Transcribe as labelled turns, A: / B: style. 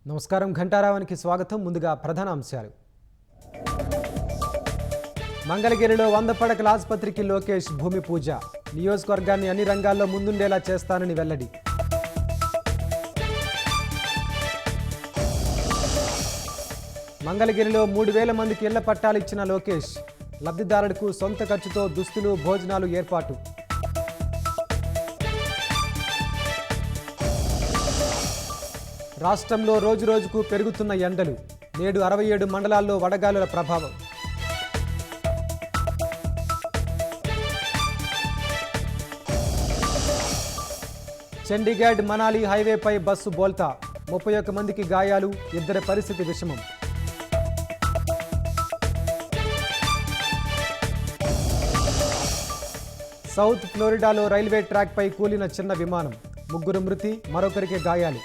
A: నమస్కారం ఘంటారావానికి స్వాగతం. ముందుగా ప్రధాన అంశాలు. మంగళగిరిలో 100 పడకల ఆసుపత్రికి లోకేష్ భూమి పూజ. నియోజకవర్గాన్ని అన్ని రంగాల్లో ముందుండేలా చేస్తానని వెల్లడి. మంగళగిరిలో 3000 మందికి ఇళ్ల పట్టాలు ఇచ్చిన లోకేష్. లబ్ధిదారులకు సొంత ఖర్చుతో దుస్తులు, భోజనాలు ఏర్పాటు. రాష్ట్రంలో రోజురోజుకు పెరుగుతున్న ఎండలు. నేడు 67 మండలాల్లో వడగాలుల ప్రభావం. చండీగఢ్ మనాలి హైవేపై బస్సు బోల్తా. 31 మందికి గాయాలు, 2 పరిస్థితి విషమం. సౌత్ ఫ్లోరిడాలో రైల్వే ట్రాక్పై కూలిన చిన్న విమానం. 3 మృతి, మరొకరికి గాయాలు.